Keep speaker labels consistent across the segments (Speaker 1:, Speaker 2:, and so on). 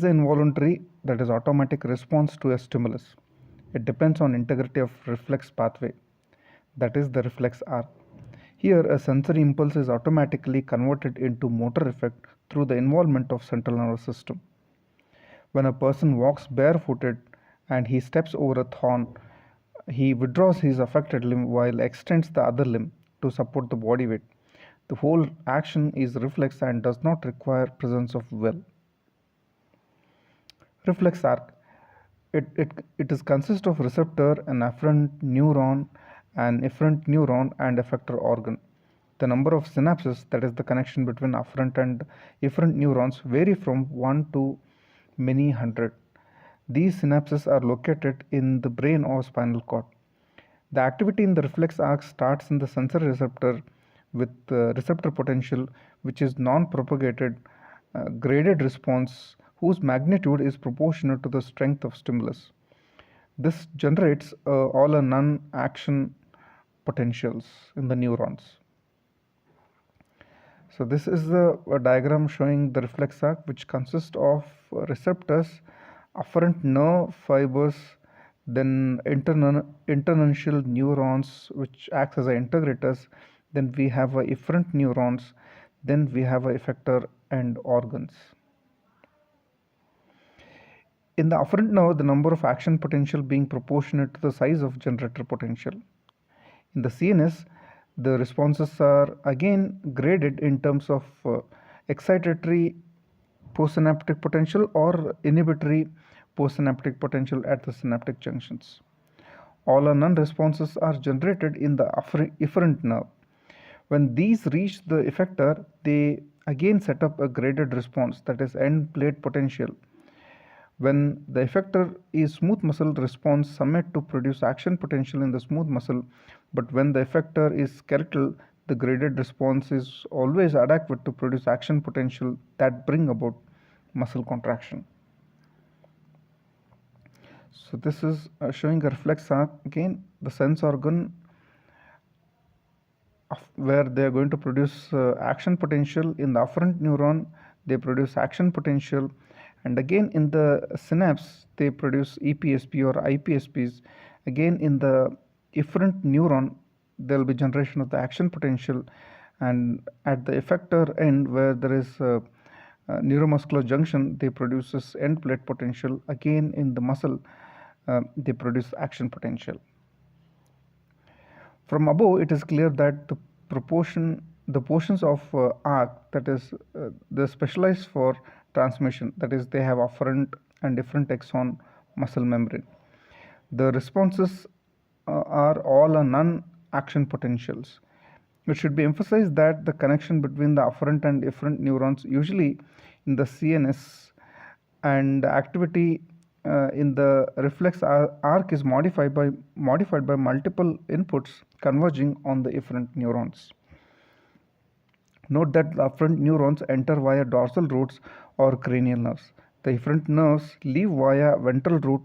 Speaker 1: Is an involuntary, that is automatic response to a stimulus. It depends on integrity of reflex pathway, that is the reflex arc. Here a sensory impulse is automatically converted into motor effect through the involvement of central nervous system. When a person walks barefooted and he steps over a thorn, he withdraws his affected limb while extends the other limb to support the body weight. The whole action is reflex and does not require presence of will. Reflex arc. It is consist of receptor, an afferent neuron, and effector organ. The number of synapses, that is the connection between afferent and efferent neurons, vary from 1 to many hundred. These synapses are located in the brain or spinal cord. The activity in the reflex arc starts in the sensory receptor with receptor potential, which is non-propagated graded response whose magnitude is proportional to the strength of stimulus. This generates all or none action potentials in the neurons. So this is a diagram showing the reflex arc, which consists of receptors, afferent nerve fibers, then internuntial neurons which acts as integrators, then we have efferent neurons, then we have effector and organs. In the afferent nerve, the number of action potential being proportionate to the size of generator potential. In the CNS, the responses are again graded in terms of excitatory postsynaptic potential or inhibitory postsynaptic potential at the synaptic junctions. All or none responses are generated in the efferent nerve. When these reach the effector, they again set up a graded response, that is end plate potential. When the effector is smooth muscle, response summate to produce action potential in the smooth muscle, but when the effector is skeletal, the graded response is always adequate to produce action potential that bring about muscle contraction. So this is showing a reflex arc. Again, the sense organ where they are going to produce action potential. In the afferent neuron, they produce action potential, and again in the synapse they produce EPSP or IPSPs. Again in the efferent neuron there will be generation of the action potential, and at the effector end where there is a neuromuscular junction, they produces end plate potential. Again in the muscle they produce action potential. From above, it is clear that the portions of arc, that is they specialized for transmission, that is they have afferent and efferent axon muscle membrane. The responses are all or none action potentials. It should be emphasized that the connection between the afferent and efferent neurons usually in the CNS, and activity in the reflex arc is modified by multiple inputs converging on the efferent neurons. Note that the afferent neurons enter via dorsal roots or cranial nerves. The efferent nerves leave via ventral root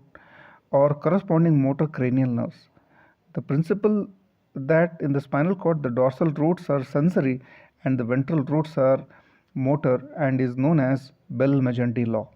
Speaker 1: or corresponding motor cranial nerves. The principle that in the spinal cord the dorsal roots are sensory and the ventral roots are motor and is known as Bell-Megendie law.